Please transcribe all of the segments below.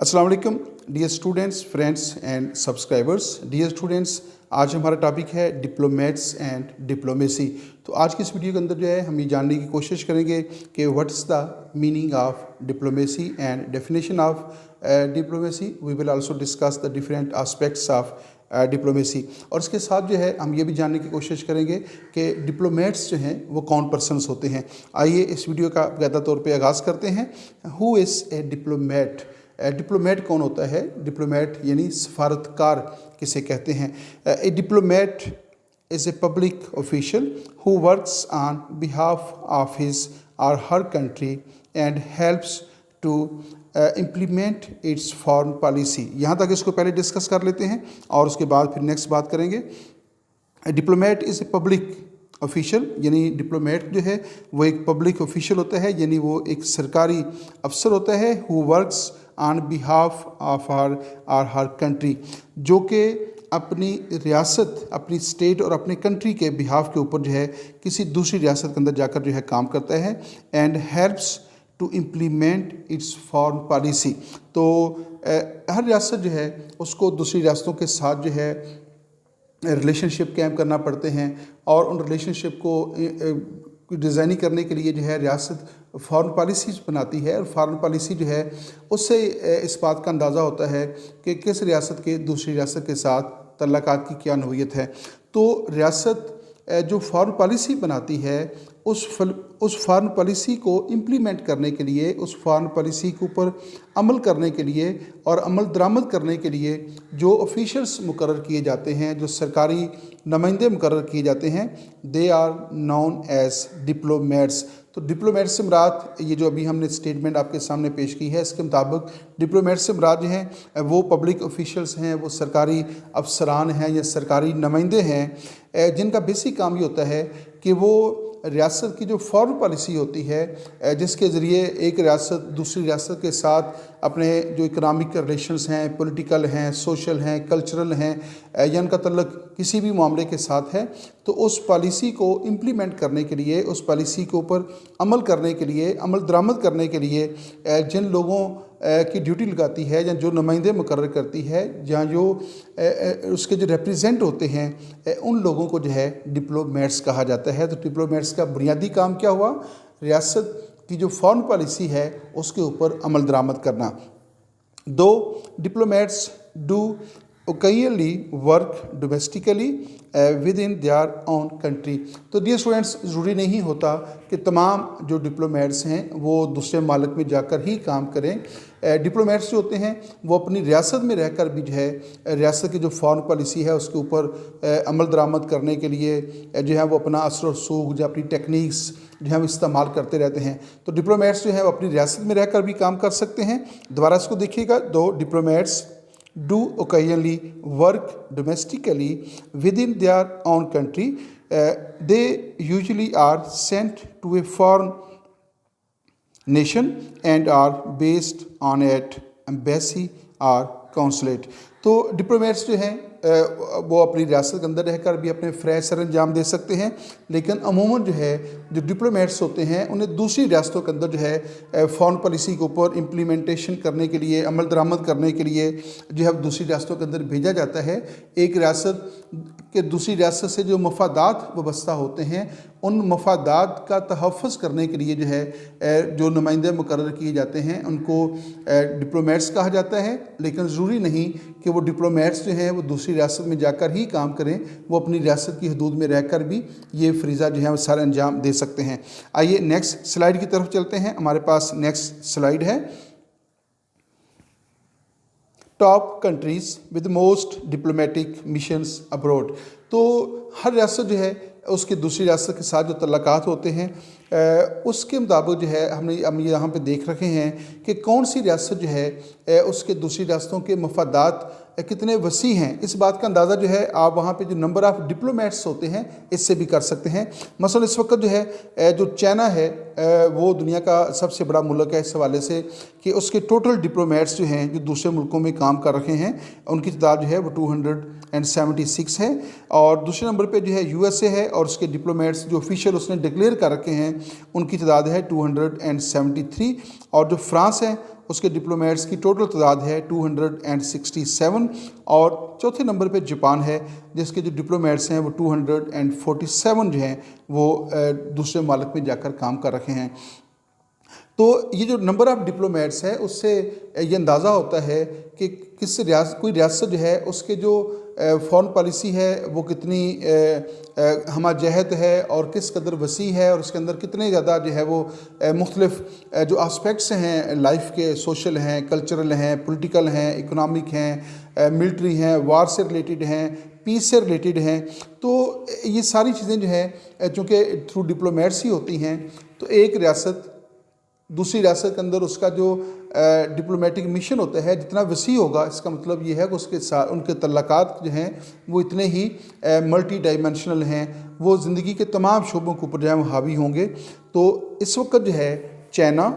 अस्सलाम वालेकुम dear students, friends and subscribers. Dear students, आज हमारा टॉपिक है डिप्लोमेट्स एंड डिप्लोमेसी। तो आज की इस वीडियो के अंदर जो है हम ये जानने की कोशिश करेंगे कि what is the meaning of diplomacy and definition of diplomacy. We will also discuss the different aspects of diplomacy. और इसके साथ जो है हम ये भी जानने की कोशिश करेंगे कि डिप्लोमेट्स जो हैं वो कौन पर्सनस होते हैं। आइए इस वीडियो का बाकायदा तौर पे आगाज़ करते हैं। Who is a diplomat? Diplomat कौन होता है? डिप्लोमेट यानी सफारतकार किसे कहते हैं? A diplomat is a public official who works on behalf of his और her country and helps to implement its foreign policy. यहाँ तक इसको पहले डिस्कस कर लेते हैं और उसके बाद फिर नेक्स्ट बात करेंगे। Diplomat is a public official, यानी डिप्लोमेट जो है वो एक पब्लिक ऑफिशियल होता है, यानी वो एक सरकारी अफसर होता है। Who works on behalf of her country, जो कि अपनी रियासत, अपनी स्टेट और अपने कंट्री के बिहाफ के ऊपर जो है किसी दूसरी रियासत के अंदर जाकर जो है काम करता है। And helps to implement its foreign policy. तो हर रियासत जो है उसको दूसरी रियासतों के साथ जो है रिलेशनशिप कायम करना पड़ते हैं और उन रिलेशनशिप को डिज़ाइनिंग करने के लिए जो है रियासत फॉरेन पॉलिसीज़ बनाती है। और फॉरेन पॉलिसी जो है उससे इस बात का अंदाज़ा होता है कि किस रियासत के दूसरी रियासत के साथ तल्लुकात की क्या नोयत है। तो रियासत जो फॉरेन पॉलिसी बनाती है उस फॉरेन पॉलिसी को इम्प्लीमेंट करने के लिए, उस फॉरेन पॉलिसी के ऊपर अमल करने के लिए और अमल दरामद करने के लिए जो ऑफिशियल्स मुकर्रर किए जाते हैं, जो सरकारी नुमाइंदे मुकर्रर किए जाते हैं, they are known as diplomats. तो डिप्लोमेट से मुराद, ये जो अभी हमने स्टेटमेंट आपके सामने पेश की है, इसके मुताबिक डिप्लोमेट से मुराद जो हैं वो पब्लिक ऑफिशियल्स हैं, वो सरकारी अफसरान हैं या सरकारी नुमाइंदे हैं, जिनका बेसिक काम ये होता है कि वो रियासत की जो फॉरेन पॉलिसी होती है, जिसके ज़रिए एक रियासत दूसरी रियासत के साथ अपने जो इकनॉमिक रिलेशंस हैं, पॉलिटिकल हैं, सोशल हैं, कल्चरल हैं, या इनका तल्लुक़ किसी भी मामले के साथ है, तो उस पॉलिसी को इम्प्लीमेंट करने के लिए, उस पॉलिसी के ऊपर अमल करने के लिए, अमल दरामद करने के लिए जिन लोगों की ड्यूटी लगाती है या जो नुमाइंदे मुकर्रर करती है, या जो उसके जो रिप्रेजेंट होते हैं, उन लोगों को जो है डिप्लोमेट्स कहा जाता है। तो डिप्लोमेट्स का बुनियादी काम क्या हुआ? रियासत की जो फॉरेन पॉलिसी है उसके ऊपर अमल दरामद करना। दो diplomats do occasionally work domestically with in their own country. तो डियर स्टूडेंट्स, ज़रूरी नहीं होता कि तमाम जो डिप्लोमेट्स हैं वो दूसरे मालिक में जाकर ही काम करें। डिप्लोमेट्स जो होते हैं वो अपनी रियासत में रहकर भी जो है रियासत की जो फॉरेन पॉलिसी है उसके ऊपर अमल दरामद करने के लिए जो है वो अपना असर रसूख, जो अपनी टेक्निक्स जो है हम इस्तेमाल करते रहते हैं। तो डिप्लोमेट्स जो है वो अपनी रियासत में रहकर भी काम कर सकते हैं। दोबारा इसको देखिएगा, दो diplomats do occasionally work domestically within their own country. They usually are sent to a foreign nation and are based on an embassy or consulate. तो डिप्लोमेट्स जो हैं वो अपनी रियासत के अंदर रहकर भी अपने फ़रज़ सर अंजाम दे सकते हैं, लेकिन अमूमन जो है जो डिप्लोमेट्स होते हैं उन्हें दूसरी रियासतों के अंदर जो है फॉरेन पॉलिसी के ऊपर इम्प्लीमेंटेशन करने के लिए, अमल दरामद करने के लिए जो है दूसरी रियासतों के अंदर भेजा जाता है। एक रियासत के दूसरी रियासत से जो मफादात वाबस्ता होते हैं उन मफादात का तहफ़्फ़ुज़ करने के लिए जो है जो नुमाइंदे मुकर्रर किए जाते हैं उनको डिप्लोमेट्स कहा जाता है। लेकिन ज़रूरी नहीं कि वो डिप्लोमेट्स जो हैं वो दूसरी रियासत में जाकर ही काम करें, वो अपनी रियासत की हदूद में रहकर भी ये फ़रीज़ा जो है वो सारे अंजाम दे सकते हैं। आइए नेक्स्ट स्लाइड की तरफ चलते हैं। हमारे पास नेक्स्ट स्लाइड है, top countries with most diplomatic missions abroad. तो हर रियासत जो है उसकी दूसरी रियासत के साथ जो तल्लुकात होते हैं उसके मुताबिक जो है हम यहाँ पे देख रखे हैं कि कौन सी रियासत जो है उसके दूसरी रियासतों के मफादात कितने वसी हैं। इस बात का अंदाज़ा जो है आप वहाँ पे जो नंबर ऑफ़ डिप्लोमेट्स होते हैं इससे भी कर सकते हैं। मसलन इस वक्त जो है जो चाइना है वो दुनिया का सबसे बड़ा मुल्क है इस हवाले से कि उसके टोटल डिप्लोमेट्स जो हैं जो दूसरे मुल्कों में काम कर रहे हैं उनकी तादाद जो है वो 276 है। और दूसरे नंबर पे जो है यूएसए है और उसके डिप्लोमेट्स जो ऑफिशियल उसने डिक्लेयर कर रखे हैं उनकी तादाद है 273। और जो फ्रांस है उसके डिप्लोमेट्स की टोटल तादाद है 267। और चौथे नंबर पे जापान है जिसके जो डिप्लोमेट्स हैं वो 247 जो हैं वो दूसरे मुल्क में जाकर काम कर रहे हैं। तो ये जो नंबर ऑफ़ डिप्लोमेट्स है उससे ये अंदाज़ा होता है कि किस कोई रियासत जो है उसके जो फ़ॉरेन पॉलिसी है वो कितनी हमाजहत है और किस कदर वसी है और उसके अंदर कितने ज़्यादा जो है वो मुख्तलिफ़ जो आस्पेक्ट्स हैं लाइफ के, सोशल हैं, कल्चरल हैं, पॉलिटिकल हैं, इकोनॉमिक हैं, मिलिट्री हैं, वार से रिलेटेड हैं, पीस से रिलेटेड हैं। तो ये सारी चीज़ें जो हैं चूँकि थ्रू डिप्लोमेट्स ही होती हैं, तो एक रियासत दूसरी रियासत के अंदर उसका जो डिप्लोमेटिक मिशन होता है जितना वसी होगा, इसका मतलब ये है कि उसके साथ उनके तल्लुकात जो हैं वो इतने ही मल्टी डायमेंशनल हैं, वो ज़िंदगी के तमाम शोबों के ऊपर जो है वो हावी होंगे। तो इस वक्त जो है China,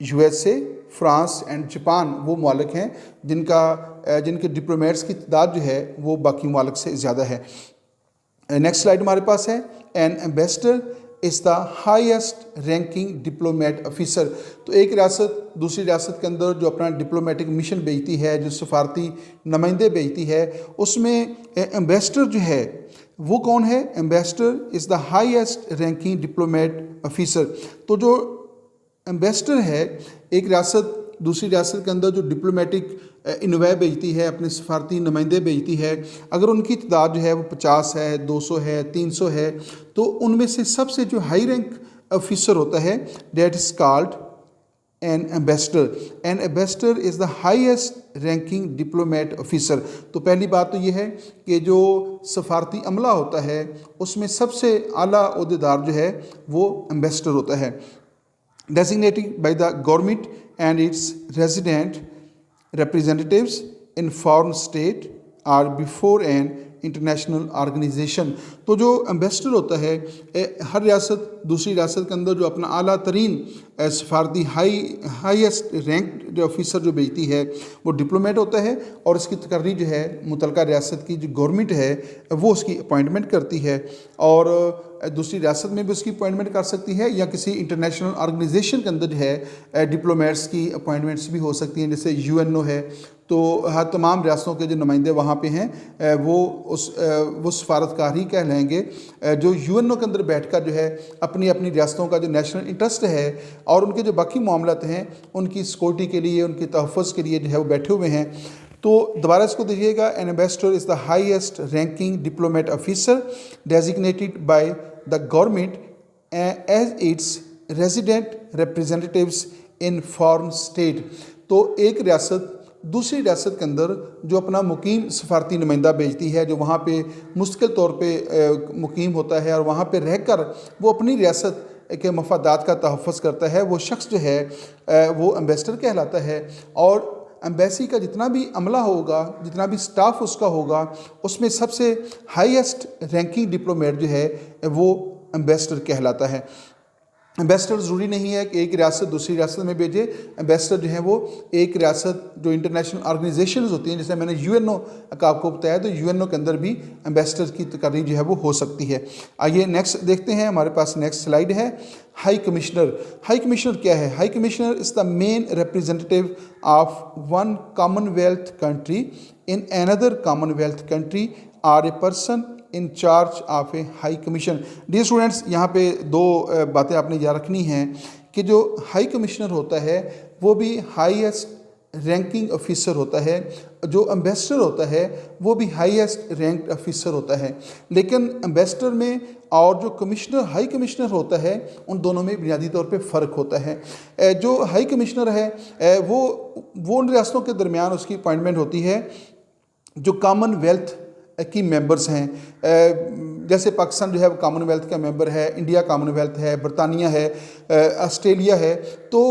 USA, France and Japan वो मुल्क हैं जिनके डिप्लोमेट्स की तादाद जो है वो बाकी मुल्क से ज़्यादा है। नेक्स्ट स्लाइड हमारे पास है, N ambassador is the highest ranking diplomat officer. तो एक रियासत दूसरी रियासत के अंदर जो अपना डिप्लोमेटिक मिशन भेजती है, जो सफारती नुमाइंदे भेजती है, उसमें एम्बेसडर जो है वो कौन है? Ambassador is the highest ranking diplomat officer. तो जो एम्बेसडर है, एक रियासत दूसरी रियासत के अंदर जो डिप्लोमेटिक इन्वॉय भेजती है, अपने सफारती नुमाइंदे भेजती है, अगर उनकी तादाद जो है वो 50 है, 200 है, 300 है, तो उनमें से सबसे जो हाई रैंक ऑफिसर होता है that is called an ambassador. N ambassador is the highest ranking diplomat officer. तो पहली बात तो ये है कि जो सफारती अमला होता है उसमें सबसे आला ओहदेदार जो है वो एम्बेसडर होता है, designated by the government and its resident representatives in foreign state or before an international organization. तो जो एम्बेसडर होता है हर रियासत दूसरी रियासत के अंदर जो अपना आला तरीन सफारती हाईएस्ट रैंक जो ऑफिसर जो भेजती है वो डिप्लोमेट होता है, और इसकी तकर्री जो है मुतलका रियासत की जो गवर्नमेंट है वो उसकी अपॉइंटमेंट करती है, और दूसरी रियासत में भी उसकी अपॉइंटमेंट कर सकती है, या किसी इंटरनेशनल ऑर्गेनाइजेशन के अंदर जो है डिप्लोमेट्स की अपॉइंटमेंट्स भी हो सकती हैं, जैसे UNO है। तो हर तमाम रियासतों के जो नुमाइंदे वहाँ पे हैं वो सफारतकार ही कहलाएंगे, जो UNO के अंदर बैठकर जो है अपनी अपनी रियासतों का जो नेशनल इंटरेस्ट है और उनके जो बाकी मामलात हैं उनकी सिक्योरिटी के लिए, उनकी तहफ़्फ़ुज़ के लिए जो है वो बैठे हुए हैं। तो दोबारा इसको देखिएगा, an ambassador is the highest ranking diplomat officer designated by the government as its resident representatives in foreign state. तो एक रियासत दूसरी रियासत के अंदर जो अपना मुकीम सफारती नुमाइंदा भेजती है, जो वहाँ पे मुस्तकिल तौर पे मुकीम होता है और वहाँ पे रहकर वो अपनी रियासत के मफादात का तहफ़्फ़ुज़ करता है, वो शख्स जो है वो एम्बेसडर कहलाता है। और एम्बेसी का जितना भी अमला होगा, जितना भी स्टाफ उसका होगा, उसमें सबसे हाईएस्ट रैंकिंग डिप्लोमेट जो है वो एम्बेसडर कहलाता है। एम्बेसडर ज़रूरी नहीं है कि एक रियासत दूसरी रियासत में भेजे। एम्बेसडर जो है वो एक रियासत जो इंटरनेशनल ऑर्गेनाइजेशंस होती हैं, जैसे मैंने UNO का आपको बताया, तो UNO के अंदर भी एम्बेसडर की तकर्री जो है वो हो सकती है। आइए नेक्स्ट देखते हैं, हमारे पास नेक्स्ट स्लाइड है, हाई कमिश्नर। हाई कमिश्नर क्या है? High commissioner is the main representative of one commonwealth country in another commonwealth country or a person in charge of a high commission. Dear students, यहाँ पे दो बातें आपने याद रखनी हैं कि जो हाई कमिश्नर होता है वो भी हाईएस्ट रैंकिंग ऑफिसर होता है, जो एम्बेसडर होता है वो भी हाईएस्ट रैंक्ड ऑफिसर होता है। लेकिन एम्बेसडर में और जो कमिश्नर हाई कमिश्नर होता है उन दोनों में बुनियादी तौर पे फ़र्क होता है। जो हाई कमिश्नर है वो उन रियासतों के दरमियान उसकी अपॉइंटमेंट होती है जो कॉमनवेल्थ की मेंबर्स हैं। जैसे पाकिस्तान जो है वो कॉमनवेल्थ का मेंबर है, इंडिया कॉमनवेल्थ है, बरतानिया है, ऑस्ट्रेलिया है। तो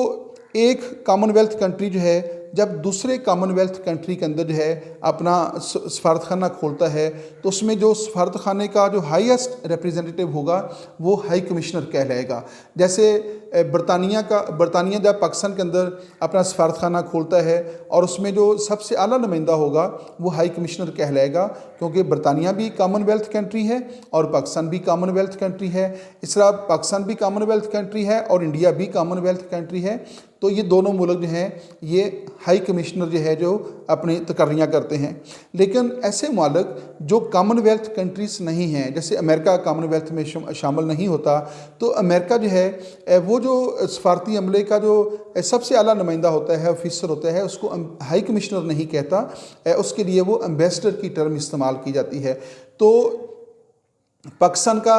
एक कॉमनवेल्थ कंट्री जो है जब दूसरे कॉमनवेल्थ कंट्री के अंदर जो है अपना सफारतखाना खोलता है तो उसमें जो सफारतखाने का जो हाईएस्ट रिप्रेजेंटेटिव होगा वो हाई कमिश्नर कहलाएगा। जैसे बरतानिया जब पाकिस्तान के अंदर अपना सफारतखाना खोलता है और उसमें जो सबसे आला नुमाइंदा होगा वो हाई कमिश्नर कहलाएगा, क्योंकि बरतानिया भी कॉमनवेल्थ कंट्री है और पाकिस्तान भी कॉमनवेल्थ कंट्री है। इस तरह पाकिस्तान भी कॉमनवेल्थ कंट्री है और इंडिया भी कॉमनवेल्थ कंट्री है। तो ये दोनों मुल्क जो हैं ये हाई कमिश्नर जो है जो अपनी तकर्रियाँ करते हैं। लेकिन ऐसे मुल्क जो कॉमनवेल्थ कंट्रीज़ नहीं हैं, जैसे अमेरिका कॉमनवेल्थ में शामिल नहीं होता, तो अमेरिका जो है वो जो सफारती अमले का जो सबसे आला नुमाइंदा होता है, ऑफिसर होता है, उसको हाई कमिश्नर नहीं कहता, उसके लिए वो एम्बेसडर की टर्म इस्तेमाल की जाती है। तो पाकिस्तान का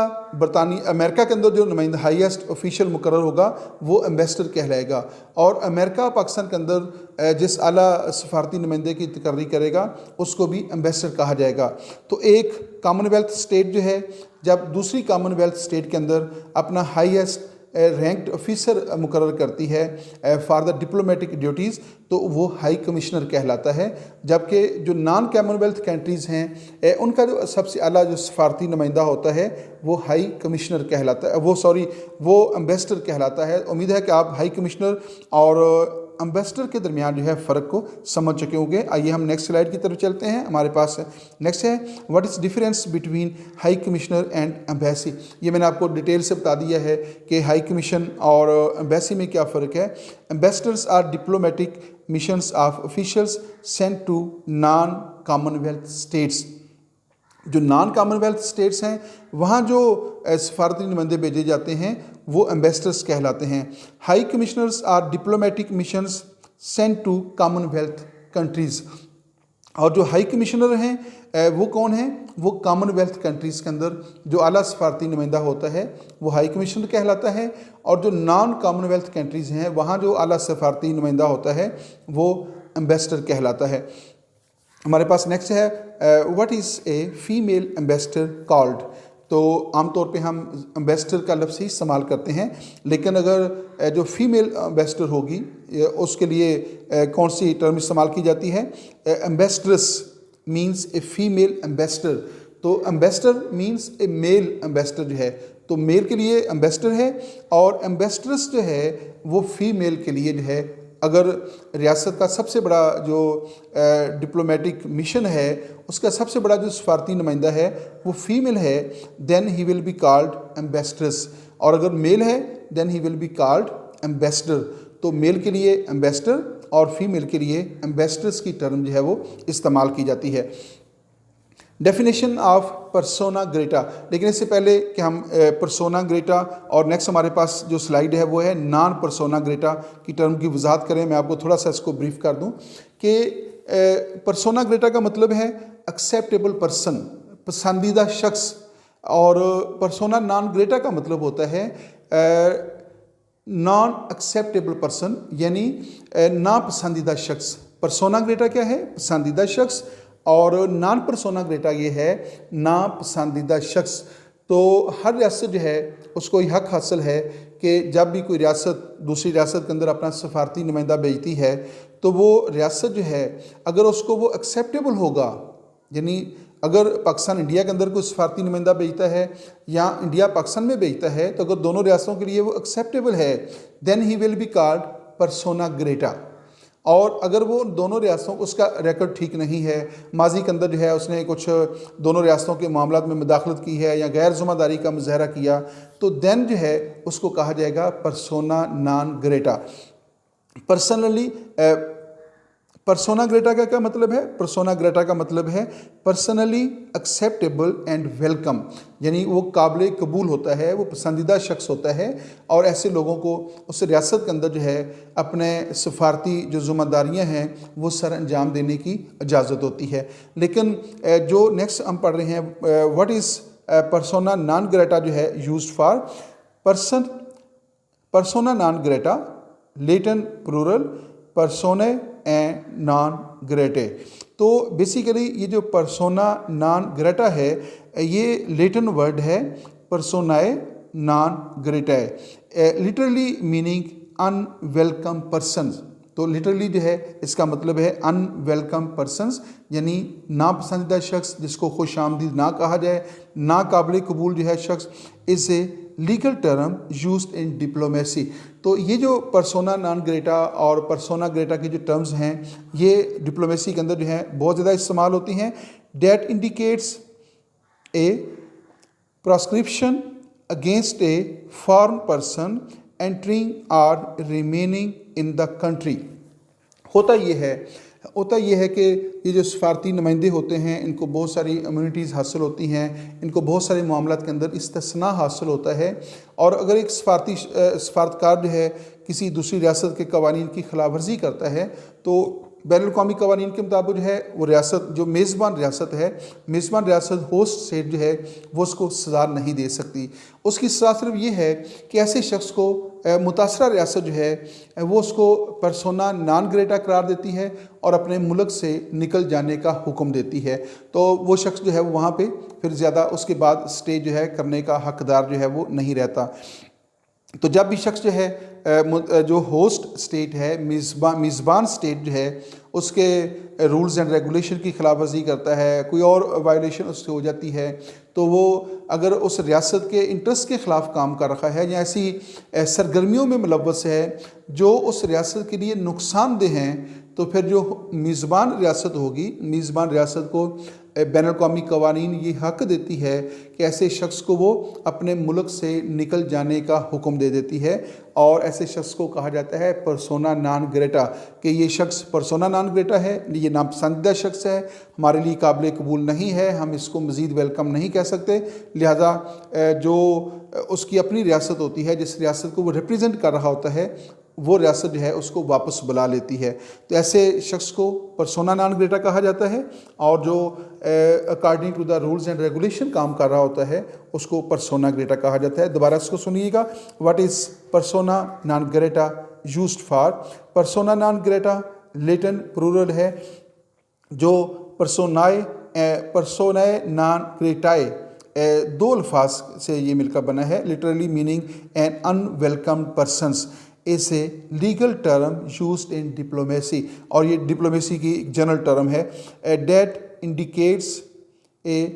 अमेरिका के अंदर जो नुमाइंदा हाईएस्ट ऑफिशियल मुकर्रर होगा वो एम्बेसडर कहलाएगा, और अमेरिका पाकिस्तान के अंदर जिस आला सफारती नुमाइंदे की तकर्री करेगा उसको भी एम्बेसडर कहा जाएगा। तो एक कॉमनवेल्थ स्टेट जो है जब दूसरी कॉमनवेल्थ स्टेट के अंदर अपना हाईएस्ट रैंक्ड ऑफिसर मुकर्रर करती है फॉर द डिप्लोमेटिक ड्यूटीज़, तो वो हाई कमिश्नर कहलाता है। जबकि जो नॉन कॉमनवेल्थ कंट्रीज़ हैं उनका जो सबसे आला जो सफारती नुमाइंदा होता है वो हाई कमिश्नर कहलाता है, वो एम्बेसडर कहलाता है। उम्मीद है कि आप हाई कमिश्नर और एम्बेसडर के दरमियान जो है फ़र्क को समझ चुके होंगे। आइए हम नेक्स्ट स्लाइड की तरफ चलते हैं। हमारे पास नेक्स्ट है what is difference between high commissioner and embassy. ये मैंने आपको डिटेल से बता दिया है कि हाई कमीशन और एम्बेसी में क्या फ़र्क है। Ambassadors are diplomatic missions of officials sent to non commonwealth states. जो नॉन कॉमनवेल्थ स्टेट्स हैं वहाँ जो सफारती नुमाइंदे भेजे जाते हैं वो एम्बेसडर्स कहलाते हैं। High commissioners are diplomatic missions sent to commonwealth countries. और जो हाई कमिश्नर हैं वो कौन हैं, वो कॉमनवेल्थ कंट्रीज़ के अंदर जो आला सफारती नुमाइंदा होता है वो हाई कमिश्नर कहलाता है, और जो नॉन कॉमनवेल्थ कंट्रीज़ हैं वहाँ जो आला सफारती नुमाइंदा होता है वो एम्बेसडर कहलाता है। हमारे पास नेक्स्ट है what is a female ambassador called. तो आमतौर पे हम एम्बेसडर का लफ्ज़ ही इस्तेमाल करते हैं, लेकिन अगर जो फीमेल एम्बेसडर होगी उसके लिए कौन सी टर्म इस्तेमाल की जाती है। एम्बेसडरस मींस ए फीमेल एम्बेसडर, तो एम्बेसडर मींस ए मेल एम्बेसडर जो है, तो मेल के लिए एम्बेसडर है, और एम्बेसडरस जो है वो फीमेल के लिए जो है। अगर रियासत का सबसे बड़ा जो डिप्लोमेटिक मिशन है उसका सबसे बड़ा जो सफारती नुमाइंदा है वो फीमेल है, then he will be called ambassadress, और अगर मेल है then he will be called ambassador. तो मेल के लिए एम्बेसडर और फीमेल के लिए एम्बेसडर्स की टर्म जो है वो इस्तेमाल की जाती है। डेफिनेशन ऑफ पर्सोना ग्रेटा, लेकिन इससे पहले कि हम पर्सोना ग्रेटा और नेक्स्ट हमारे पास जो स्लाइड है वो है नॉन पर्सोना ग्रेटा की टर्म की वजाहत करें, मैं आपको थोड़ा सा इसको ब्रीफ कर दूं कि पर्सोना ग्रेटा का मतलब है एक्सेप्टेबल पर्सन, पसंदीदा शख्स, और पर्सोना नॉन ग्रेटा का मतलब होता है नॉन एक्सेप्टेबल पर्सन, यानी नापसंदीदा शख्स। पर्सोना ग्रेटा क्या है, पसंदीदा शख्स, और नॉन पर्सोना ग्रेटा ये है नापसंदीदा शख्स। तो हर रियासत जो है उसको ये हक हासिल है कि जब भी कोई रियासत दूसरी रियासत के अंदर अपना सफारती नुमाइंदा भेजती है तो वो रियासत जो है अगर उसको वो एक्सेप्टेबल होगा, यानी अगर पाकिस्तान इंडिया के अंदर कोई सफारती नुमाइंदा भेजता है या इंडिया पाकिस्तान में भेजता है, तो अगर दोनों रियासतों के लिए वो एक्सेप्टेबल है then he will be called persona grata. और अगर वो दोनों रियासतों उसका रिकॉर्ड ठीक नहीं है, माजी के अंदर जो है उसने कुछ दोनों रियासतों के मामलात में मुदाखलत की है या गैर ज़िम्मेदारी का मुजाहरा किया, तो देन जो है उसको कहा जाएगा persona non Greta. Persona Greta का क्या मतलब है, पर्सोना ग्रेटा का मतलब है पर्सनली एक्सेप्टेबल एंड वेलकम, यानी वो काबिल कबूल होता है, वो पसंदीदा शख्स होता है, और ऐसे लोगों को उस रियासत के अंदर जो है अपने सफारती जो ज़िम्मेदारियाँ हैं वो सर अंजाम देने की इजाज़त होती है। लेकिन जो नेक्स्ट हम पढ़ रहे हैं what is persona non grata जो है used for persona non grata Latin plural personae and non gratae. तो बेसिकली ये जो पर्सोना नॉन ग्रेटा है ये लेटिन वर्ड है personae non gratae, literally meaning unwelcome persons. तो लिटरली जो है इसका मतलब है अनवेलकम पर्सन्स, यानी नापसंदीदा शख्स जिसको खुश आमदीद ना कहा जाए, ना काबिल कबूल जो है शख्स, is a legal term used in diplomacy. तो ये जो पर्सोना नॉन ग्रेटा और पर्सोना ग्रेटा की जो टर्म्स हैं ये डिप्लोमेसी के अंदर जो है बहुत ज़्यादा इस्तेमाल होती हैं। That indicates a proscription against a foreign person entering or remaining in the country. होता ये है कि ये जो सफारती नुमाइंदे होते हैं इनको बहुत सारी इम्यूनिटीज़ हासिल होती हैं, इनको बहुत सारे मामलात के अंदर इस्तिस्ना हासिल होता है। और अगर एक सफारतकार जो है किसी दूसरी रियासत के कवानीन की खिलाफ वर्जी करता है तो बैनुल अक़वामी कवानीन के मुताबिक जो है वो रियासत जो मेज़बान रियासत है, मेज़बान रियासत होस्ट स्टेट जो है वो उसको सज़ा नहीं दे सकती। उसकी सज़ा सिर्फ ये है कि ऐसे शख्स को मुतासरा रियासत जो है वो उसको पर्सोना नॉन ग्रेटा करार देती है और अपने मुल्क से निकल जाने का हुक्म देती है। तो वो शख्स जो है वो वहाँ पे फिर ज़्यादा उसके बाद स्टे जो है करने का हकदार जो है वो नहीं रहता। तो जब भी शख्स जो है जो होस्ट स्टेट है, मेज़बान स्टेट जो है उसके रूल्स एंड रेगुलेशन की खिलाफ वर्जी करता है, कोई और वायलेशन उससे हो जाती है, तो वो अगर उस रियासत के इंटरेस्ट के ख़िलाफ़ काम कर रखा है या ऐसी सरगर्मियों में मुलव्वस है जो उस रियासत के लिए नुकसानदेह हैं, तो फिर जो मेज़बान रियासत होगी, मेज़बान रियासत को बैनुल अक़वामी कवानीन ये हक़ देती है कि ऐसे शख्स को वो अपने मुल्क से निकल जाने का हुक्म दे देती है। और ऐसे शख्स को कहा जाता है पर्सोना नॉन ग्रेटा, कि ये शख्स पर्सोना नॉन ग्रेटा है, ये नापसंदीदा शख्स है, हमारे लिए काबिल कबूल नहीं है, हम इसको मज़ीद वेलकम नहीं कह सकते। लिहाजा जो उसकी अपनी रियासत होती है, जिस रियासत को वो रिप्रेजेंट कर रहा होता है, वो रियासत जो है उसको वापस बुला लेती है। तो ऐसे शख्स को पर्सोना नॉन ग्रेटा कहा जाता है और जो according to the rules and regulation काम कर रहा होता है उसको पर्सोना ग्रेटा कहा जाता है। दोबारा इसको सुनिएगा, what is persona non grata used for. Persona non grata Latin plural है जो पर्सोनाए नॉन ग्रेटाए दो अल्फाज से ये मिलकर बना है। Literally meaning an unwelcomed persons is a legal term used in diplomacy, और ये डिप्लोमेसी की एक जनरल टर्म है। That indicates a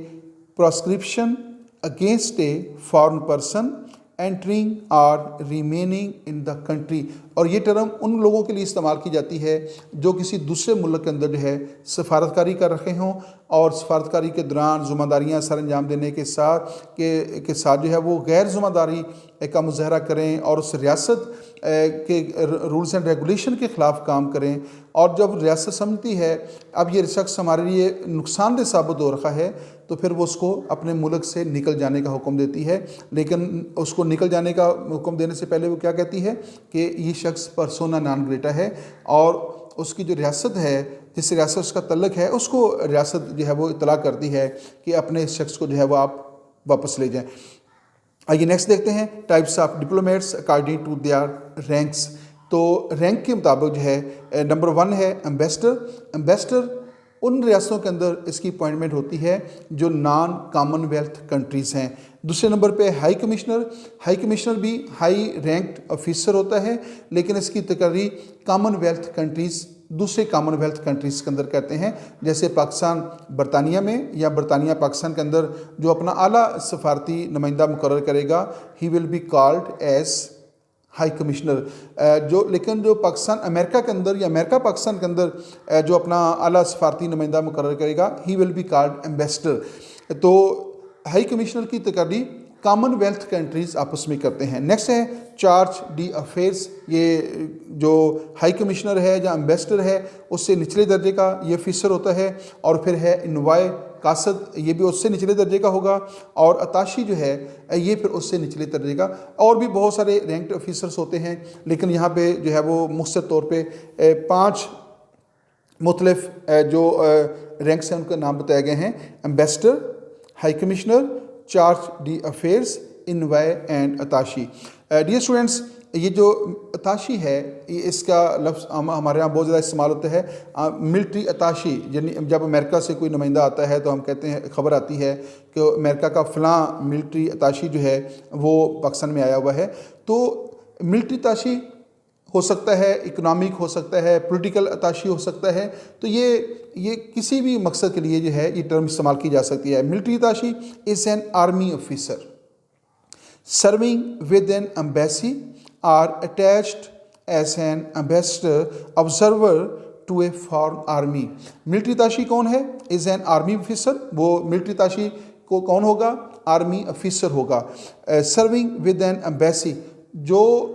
proscription against a foreign person entering और रिमेनिंग इन द कंट्री। और ये टर्म उन लोगों के लिए इस्तेमाल की जाती है जो किसी दूसरे मुल्क के अंदर जो है सफारतकारी कर रखे हों और सफारतकारी के दौरान ज़िम्मेदारियाँ सर अंजाम देने के साथ जो है वो गैर ज़िम्मेदारी का मुज़ाहरा करें और उस रियासत के रूल्स एंड रेगुलेशन के ख़िलाफ़ काम करें। और जब रियासत समझती है अब ये शख्स हमारे लिए नुकसानदेह साबित हो रखा है तो फिर वो उसको अपने मुल्क से निकल जाने का हुक्म देती है। लेकिन उसको निकल जाने का हुक्म देने से पहले वो क्या कहती है कि ये शख्स पर्सोना नॉन ग्रेटा है और उसकी जो रियासत है, जिस रियासत उसका तल्लक है, उसको रियासत जो है वो इतला करती है कि अपने इस शख्स को जो है वो आप वापस ले जाएं। आइए नेक्स्ट देखते हैं types of diplomats according to their ranks. तो रैंक के मुताबिक जो है नंबर 1 है एम्बेसडर। एम्बेसडर उन रियासतों के अंदर इसकी अपॉइंटमेंट होती है जो नॉन कॉमनवेल्थ कंट्रीज़ हैं। दूसरे नंबर पे हाई कमिश्नर। हाई कमिश्नर भी हाई रैंक्ड ऑफिसर होता है, लेकिन इसकी तकर्री कॉमनवेल्थ कंट्रीज़, दूसरे कॉमनवेल्थ कंट्रीज़ के अंदर कहते हैं, जैसे पाकिस्तान बरतानिया में या बरतानिया पाकिस्तान के अंदर जो अपना आला सफारती नुमाइंदा मुकर्रर करेगा he will be called as high commissioner. लेकिन जो पाकिस्तान अमेरिका के अंदर या अमेरिका पाकिस्तान के अंदर जो अपना आला सफारती नुमाइंदा मुकर्रर करेगा he will be called ambassador. तो हाई कमिश्नर की तकर्री कॉमनवेल्थ कंट्रीज़ आपस में करते हैं। नेक्स्ट है चार्ज डी अफेयर्स। ये जो हाई कमिश्नर है या एम्बेसडर है उससे निचले दर्जे का ये ऑफिसर होता है। और फिर है इनवाय कासद, ये भी उससे निचले दर्जे का होगा। और अताशी जो है ये फिर उससे निचले दर्जे का। और भी बहुत सारे रैंक्ड ऑफिसर्स होते हैं, लेकिन यहाँ पे जो है वो मुख्तसर तौर पे 5 मुख्तलिफ जो रैंक्स हैं उनके नाम बताए गए हैं। Ambassador, high commissioner, chargé d'affaires, envoy and attaché. Dear students, ये जो अताशी है ये इसका लफ्ज़ हमारे यहाँ बहुत ज़्यादा इस्तेमाल होता है। मिलिट्री अताशी, यानी जब अमेरिका से कोई नुमाइंदा आता है तो हम कहते हैं, खबर आती है कि अमेरिका का फ़लाँ मिलिट्री अताशी जो है वो पाकिस्तान में आया हुआ है। तो मिलिट्री अताशी हो सकता है, इकोनॉमिक हो सकता है, पॉलिटिकल अताशी हो सकता है। तो ये किसी भी मकसद के लिए जो है ये टर्म इस्तेमाल की जा सकती है। Military attaché is an army officer serving with an embassy or attached as an ambassador observer to a foreign army. Military attaché कौन है? Is an army officer. वो मिलिट्री अताशी को कौन होगा? आर्मी ऑफिसर होगा। सर्विंग विद एन एम्बेसी, जो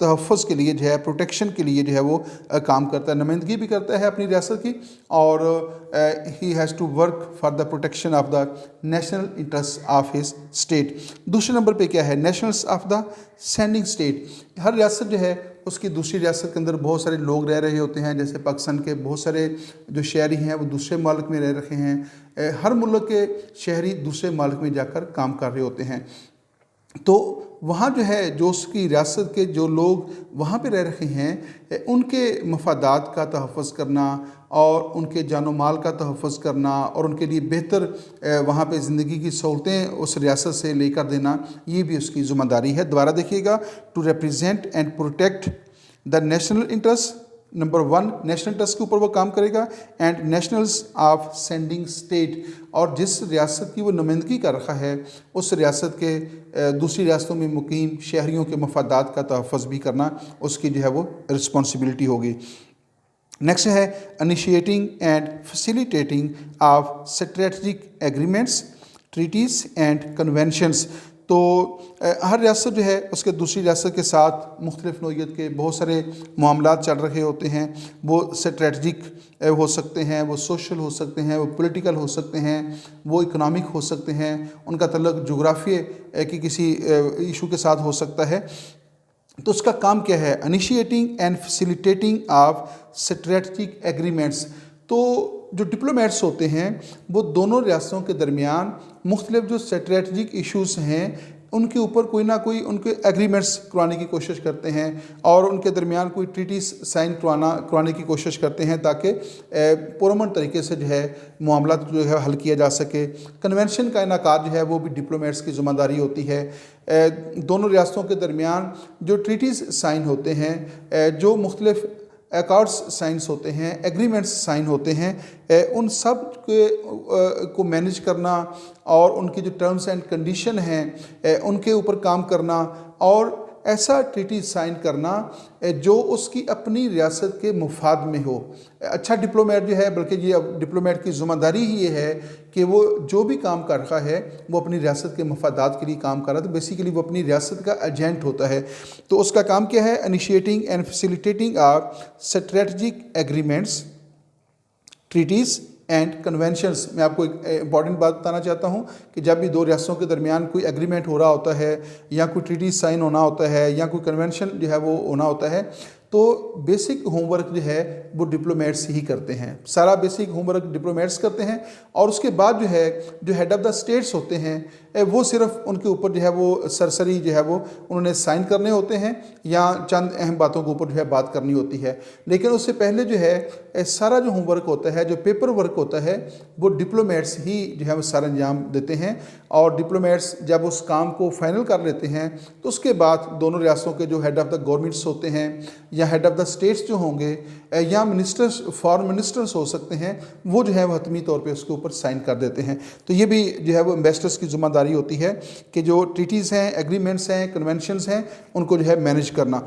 तहफ़्फ़ुज़ के लिए जो है, प्रोटेक्शन के लिए जो है वो काम करता है, नुमाइंदगी भी करता है अपनी रियासत की, और he has to work for the protection of the national interest of his state. दूसरे नंबर पे क्या है, nationals of the sending state. हर रियासत जो है उसकी दूसरी रियासत के अंदर बहुत सारे लोग रह रहे होते हैं, जैसे पाकिस्तान के बहुत सारे जो शहरी हैं वो दूसरे मुल्क में रह रहे हैं। हर मुल्क के शहरी दूसरे मुल्क में जाकर काम कर रहे होते हैं, तो वहाँ जो है जो उसकी रियासत के जो लोग वहाँ पे रह रहे हैं उनके मफादात का तहफ़्फ़ुज़ करना और उनके जानो माल का तहफ़्फ़ुज़ करना और उनके लिए बेहतर वहाँ पे ज़िंदगी की सहूलतें उस रियासत से लेकर देना, ये भी उसकी ज़िम्मेदारी है। दोबारा देखिएगा, to represent and protect the national interest, number 1 national interest के ऊपर वो काम करेगा, and nationals of sending state, और जिस रियासत की वो नुमाइंदगी कर रखा है उस रियासत के दूसरी रियासतों में मुकीम शहरियों के मफादात का तहफ़्फ़ुज़ भी करना उसकी जो है वो रिस्पॉन्सिबिलिटी होगी। नेक्स्ट है initiating and facilitating of strategic agreements, treaties and conventions. तो हर रियासत जो है उसके दूसरी रियासत के साथ मुख्तलिफ़ नौइयत के बहुत सारे मामलात चल रहे होते हैं। वो स्ट्रेटजिक हो सकते हैं, वो सोशल हो सकते हैं, वो पॉलिटिकल हो सकते हैं, वो इकोनॉमिक हो सकते हैं, उनका तल्लुक़ जोग्राफिया की किसी इशू के साथ हो सकता है। तो उसका काम क्या है, initiating and facilitating of strategic agreements. तो जो डिप्लोमेट्स होते हैं वो दोनों रियासतों के दरमियान मुख्तलिफ जो स्ट्रेटजिक इश्यूज़ हैं उनके ऊपर कोई ना कोई उनके एग्रीमेंट्स करवाने की कोशिश करते हैं और उनके दरमियान कोई ट्रीटीज़ साइन करवाने की कोशिश करते हैं ताकि पुरअमन तरीके से जो है मामला जो है हल किया जा सके। कन्वेंशन का इनेकाद जो है वो भी डिप्लोमेट्स की ज़िम्मेदारी होती है। दोनों रियासतों के दरमियान जो ट्रीटीज़ साइन होते हैं, जो मुख्तलिफ अकॉर्ड्स साइंस होते हैं, एग्रीमेंट्स साइन होते हैं, उन सब को मैनेज करना और उनकी जो टर्म्स एंड कंडीशन हैं उनके ऊपर काम करना और ऐसा ट्रीटी साइन करना जो उसकी अपनी रियासत के मुफाद में हो। अच्छा डिप्लोमेट जो है, बल्कि ये डिप्लोमेट की ज़िम्मेदारी ही ये है कि वो जो भी काम कर रहा है वो अपनी रियासत के मफादात के लिए काम कर रहा है, तो बेसिकली वो अपनी रियासत का एजेंट होता है। तो उसका काम क्या है, initiating and facilitating of strategic agreements, treaties and conventions. मैं आपको एक इंपॉर्टेंट बात बताना चाहता हूँ कि जब भी दो रियासतों के दरमियान कोई एग्रीमेंट हो रहा होता है या कोई ट्रीटी साइन होना होता है या कोई कन्वेंशन जो है वो होना होता है, तो बेसिक होमवर्क जो है वो डिप्लोमेट्स ही करते हैं। सारा बेसिक होमवर्क डिप्लोमेट्स करते हैं और उसके बाद जो है जो हेड ऑफ़ द स्टेट्स होते हैं वो सिर्फ उनके ऊपर जो है वो सरसरी जो है वो उन्होंने साइन करने होते हैं या चंद अहम बातों के ऊपर जो है बात करनी होती है। लेकिन उससे पहले जो है सारा जो होमवर्क होता है, जो पेपर वर्क होता है, वो डिप्लोमेट्स ही जो है वो सारा अंजाम देते हैं। और डिप्लोमेट्स जब उस काम को फाइनल कर लेते हैं तो उसके बाद दोनों रियासतों के जो हेड ऑफ़ द गवर्नमेंट्स होते हैं या हेड ऑफ़ द स्टेट्स जो होंगे या मिनिस्टर्स, फॉरेन मिनिस्टर्स हो सकते हैं, वो जो है वो हतमी तौर पे उसके ऊपर साइन कर देते हैं। तो ये भी जो है वो एम्बेसडर्स की ज़िम्मेदारी होती है कि जो ट्रीटीज़ हैं, एग्रीमेंट्स हैं, कन्वेंशंस हैं, उनको जो है मैनेज करना।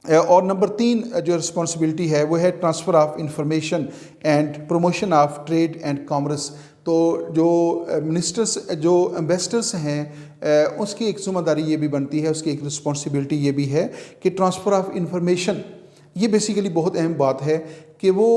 और नंबर 3 जो रिस्पॉन्सिबिलिटी है वो है transfer of information and promotion of trade and commerce. तो जो मिनिस्टर्स, जो एम्बेसडर्स हैं, उसकी एक ज़िम्मेदारी ये भी बनती है, उसकी एक रिस्पॉन्सिबिलिटी ये भी है कि ट्रांसफ़र ऑफ इंफॉर्मेशन, ये बेसिकली बहुत अहम बात है कि वो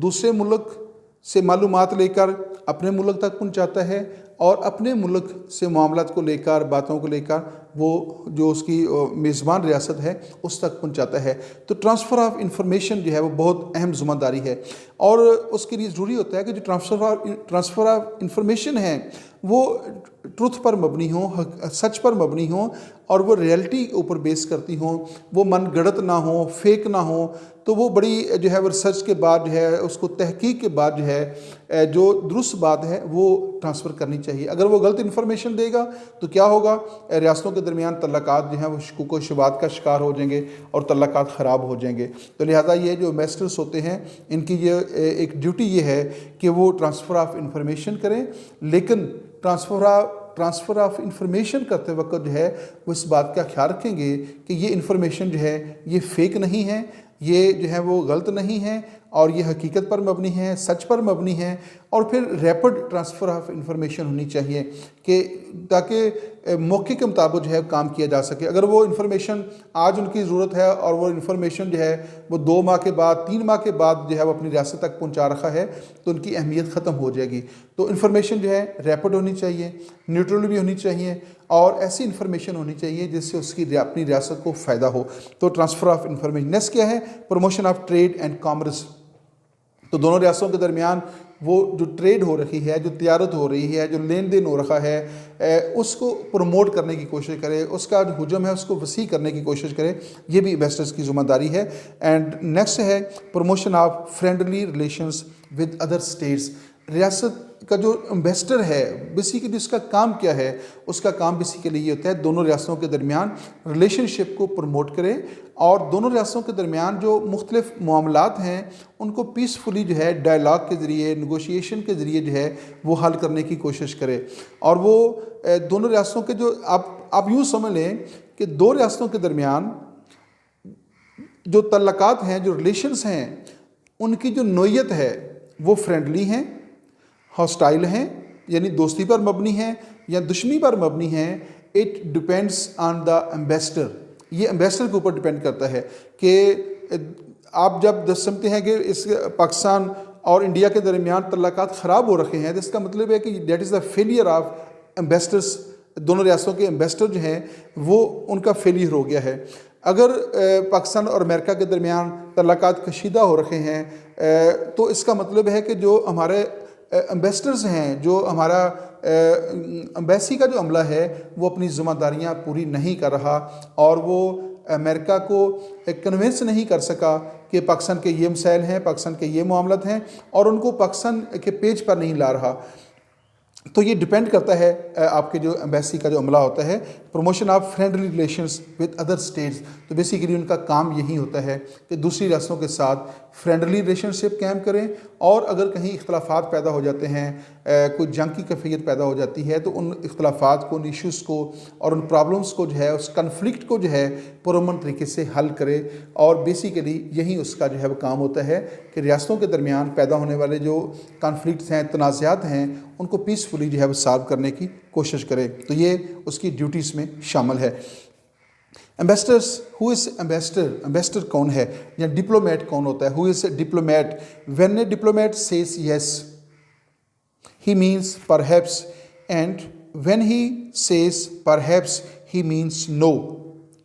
दूसरे मुल्क से मालूमात लेकर अपने मुल्क तक पहुंचाता है और अपने मुल्क से मामलात को लेकर, बातों को लेकर वो जो उसकी मेज़बान रियासत है उस तक पहुंचाता है। तो ट्रांसफ़र ऑफ इंफॉर्मेशन जो है वो बहुत अहम ज़िम्मेदारी है और उसके लिए ज़रूरी होता है कि जो ट्रांसफ़र ऑफ इंफॉर्मेशन है वो ट्रुथ पर मबनी हो, सच पर मबनी हो और वो रियलिटी के ऊपर बेस करती हो, वो मन गढ़त ना हो, फेक ना हो। तो वो बड़ी जो है वो रिसर्च के बाद जो है उसको तहकीक के बाद जो है जो दुरुस्त बात है वो ट्रांसफ़र करनी चाहिए। अगर वो गलत इन्फॉर्मेशन देगा तो क्या होगा, रियासतों के दरमियान तल्लुकात जो हैं वो शुकूक व शुबात का शिकार हो जाएंगे और तल्लुकात ख़राब हो जाएंगे। तो लिहाजा ये जो एम्बेसडर्स होते हैं इनकी ये एक ड्यूटी ये है कि वो ट्रांसफ़र ऑफ इंफॉर्मेशन करें, लेकिन ट्रांसफ़र ऑफ इंफॉर्मेशन करते वक्त जो है वो इस बात का ख्याल रखेंगे कि ये इंफॉर्मेशन जो है ये फ़ेक नहीं है, ये जो है वो गलत नहीं है और ये हकीकत पर मबनी है, सच पर मबनी है, और फिर रैपिड ट्रांसफ़र ऑफ इंफॉर्मेशन होनी चाहिए कि ताकि मौके के मुताबिक जो है काम किया जा सके। अगर वो इन्फॉर्मेशन आज उनकी ज़रूरत है और वो इन्फॉर्मेशन जो है वो 2 माह के बाद 3 माह के बाद जो है वो अपनी रियासत तक पहुंचा रखा है तो उनकी अहमियत ख़त्म हो जाएगी। तो इन्फॉर्मेशन जो है रैपिड होनी चाहिए, न्यूट्रल भी होनी चाहिए, और ऐसी इन्फॉर्मेशन होनी चाहिए जिससे उसकी अपनी रियासत को फ़ायदा हो। तो ट्रांसफ़र ऑफ इंफॉर्मेशन। नेक्स्ट क्या है? Promotion of trade and commerce. तो दोनों रियासतों के दरमियान वो जो ट्रेड हो रही है, जो तिजारत हो रही है, जो लेन देन हो रहा है, उसको प्रमोट करने की कोशिश करे, उसका जो हुजम है उसको वसी करने की कोशिश करे। ये भी इन्वेस्टर्स की ज़िम्मेदारी है। एंड नेक्स्ट है promotion of friendly relations with other states. रियासत का जो इन्वेस्टर है बेसिकली उसका काम क्या है? उसका काम बेसिकली ये होता है दोनों रियासतों के दरमियान रिलेशनशिप को प्रमोट करे और दोनों रियासतों के दरमियान जो मुख्तलिफ मामलात हैं उनको पीसफुली जो है डायलॉग के ज़रिए, नेगोशिएशन के ज़रिए जो है वो हल करने की कोशिश करे। और वो दोनों रियासतों के जो आप यूँ समझ लें कि दो रियासतों के दरमियान जो तल्लकात हैं, जो रिलेशंस हैं, उनकी जो नोयत है वो फ्रेंडली हैं, हॉस्टाइल हैं, यानी दोस्ती पर मबनी है या दुश्मनी पर मबनी है। It depends on the ambassador. ये एम्बेसडर के ऊपर डिपेंड करता है कि आप जब समझते हैं कि इस पाकिस्तान और इंडिया के दरमियान तल्लकात ख़राब हो रखे हैं तो इसका मतलब है कि that is the failure of ambassadors. दोनों रियासतों के एम्बेसडर जो हैं वो उनका फेलियर हो गया है। अगर पाकिस्तान और अमेरिका के दरमियान तल्लकात कशीदा हो रखे हैं तो इसका मतलब है कि जो हमारे एम्बेसडर्स हैं, जो हमारा एम्बेसी का जो अमला है वो अपनी ज़िम्मेदारियाँ पूरी नहीं कर रहा और वो अमेरिका को कन्विंस नहीं कर सका कि पाकिस्तान के ये मसाइल हैं, पाकिस्तान के ये मामलात हैं, और उनको पाकिस्तान के पेज पर नहीं ला रहा। तो ये डिपेंड करता है आपके जो एम्बेसी का जो अमला होता है। Promotion of friendly relations with other states, तो बेसिकली उनका काम यही होता है कि दूसरी रियासतों के साथ फ्रेंडली रिलेशनशिप कायम करें, और अगर कहीं इख्तलाफात पैदा हो जाते हैं, कोई जंग की कैफियत पैदा हो जाती है, तो उन इख्तलाफात को, उन इशूज़ को और उन प्रॉब्लम्स को जो है, उस कन्फ्लिक्ट को जो है पुरअमन तरीके से हल करे। और बेसिकली यही उसका जो है वो काम होता है कि रियासतों के दरमियान पैदा होने वाले जो कॉन्फ्लिक्ट्स हैं, तनाज़ात हैं, उनको पीसफुली जो है वो सॉल्व करने की कोशिश करे। तो ये उसकी ड्यूटीज़ में शामिल है। Ambassadors, who is ambassador? Ambassador कौन है या डिप्लोमेट कौन होता है? Who is diplomat? When A diplomat says yes he means perhaps, and when he says perhaps he means no,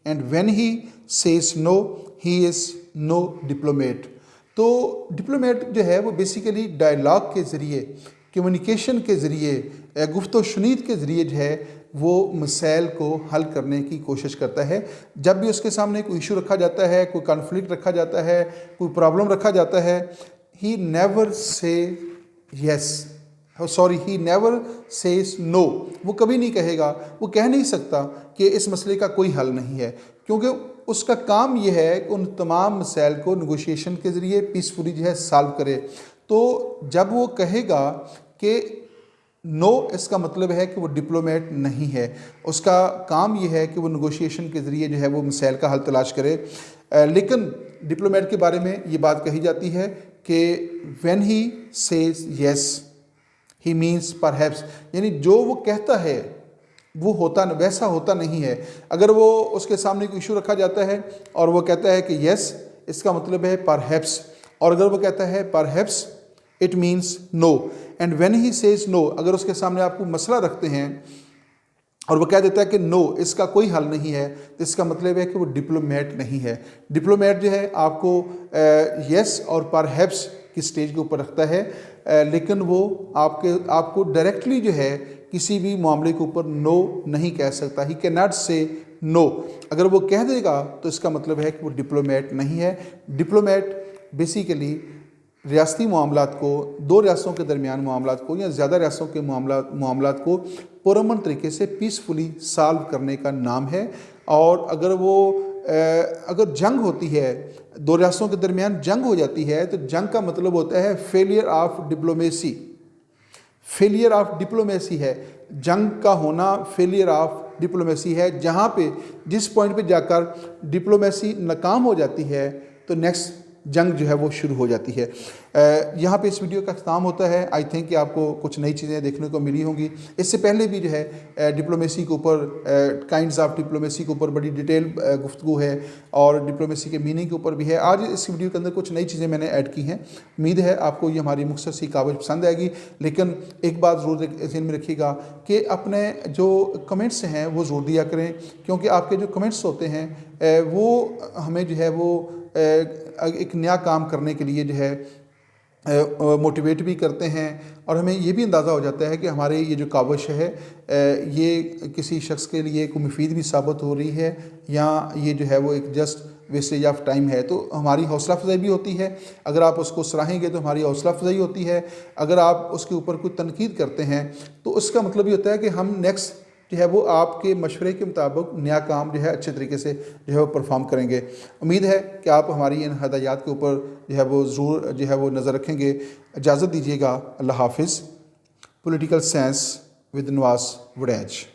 and when he says no he is no diplomat। तो diplomat जो है वो बेसिकली डायलॉग के ज़रिए, communication के ज़रिए, गुफ्तो शुनीद के ज़रिए जो है वो मसाइल को हल करने की कोशिश करता है। जब भी उसके सामने कोई इशू रखा जाता है, कोई कॉन्फ्लिक्ट रखा जाता है, कोई प्रॉब्लम रखा जाता है, he never say yes, sorry, he never says no. वो कभी नहीं कहेगा, वो कह नहीं सकता कि इस मसले का कोई हल नहीं है, क्योंकि उसका काम यह है कि उन तमाम मसाइल को नेगोशिएशन के ज़रिए पीसफुली जो है सॉल्व करे। तो जब वो कहेगा कि नो, इसका मतलब है कि वो डिप्लोमेट नहीं है। उसका काम यह है कि वो नेगोशिएशन के ज़रिए जो है वो मसाइल का हल तलाश करे। लेकिन डिप्लोमेट के बारे में ये बात कही जाती है कि when he says yes he means perhaps, यानी जो वो कहता है वो होता न वैसा होता नहीं है। अगर वो उसके सामने कोई इशू रखा जाता है और वो कहता है कि यस, इसका मतलब है परहैप्स, और अगर वो कहता है perhaps it means no. And when he says no, अगर उसके सामने आपको मसला रखते हैं और वो कह देता है कि नो, इसका कोई हल नहीं है, तो इसका मतलब है कि वो डिप्लोमेट नहीं है। डिप्लोमेट जो है आपको यस और परहैप्स की स्टेज के ऊपर रखता है, लेकिन वो आपको डायरेक्टली जो है किसी भी मामले के ऊपर नो नहीं कह सकता। ही कैन नॉट से नो। अगर वो कह देगा तो इसका मतलब है कि वो डिप्लोमेट नहीं है। डिप्लोमेट बेसिकली रियासती मामलात को, दो रियासतों के दरमियान मामलात को या ज़्यादा रियासतों के मामलात को पुरअमन तरीके से पीसफुली सॉल्व करने का नाम है। और अगर जंग होती है, दो रियासतों के दरमियान जंग हो जाती है, तो जंग का मतलब होता है failure of diplomacy. Failure of diplomacy है जंग का होना, फेलियर ऑफ डिप्लोमेसी है। जहाँ पे जिस पॉइंट पे जाकर डिप्लोमेसी नाकाम हो जाती है तो नेक्स्ट जंग जो है वो शुरू हो जाती है। यहाँ पे इस वीडियो का ख़त्म होता है। आई थिंक कि आपको कुछ नई चीज़ें देखने को मिली होंगी। इससे पहले भी जो है डिप्लोमेसी के ऊपर, काइंड्स ऑफ डिप्लोमेसी के ऊपर बड़ी डिटेल गुफ्तगू है और डिप्लोमेसी के मीनिंग के ऊपर भी है। आज इस वीडियो के अंदर कुछ नई चीज़ें मैंने ऐड की हैं। उम्मीद है आपको ये हमारी मुख्तसर सी कावज पसंद आएगी। लेकिन एक बात ज़रूर ध्यान में रखिएगा कि अपने जो कमेंट्स हैं वो ज़रूर दिया करें, क्योंकि आपके जो कमेंट्स होते हैं वो हमें जो है वो एक नया काम करने के लिए जो है मोटिवेट भी करते हैं और हमें ये भी अंदाज़ा हो जाता है कि हमारे ये जो कावश है ये किसी शख्स के लिए कोई मुफीद भी साबित हो रही है या ये जो है वो एक जस्ट वेस्टेज ऑफ टाइम है। तो हमारी हौसला अफजाई भी होती है। अगर आप उसको सराहेंगे तो हमारी हौसला अफजाई होती है। अगर आप उसके ऊपर कोई तनकीद करते हैं तो उसका मतलब ये होता है कि हम नेक्स्ट जो है वो आपके मशवरे के मुताबिक नया काम जो है अच्छे तरीके से जो है वो परफॉर्म करेंगे। उम्मीद है कि आप हमारी इन हदायत के ऊपर जो है वो ज़रूर जो है वो नज़र रखेंगे। इजाज़त दीजिएगा। अल्लाह हाफिज़। Political science with Nawaz Waraich.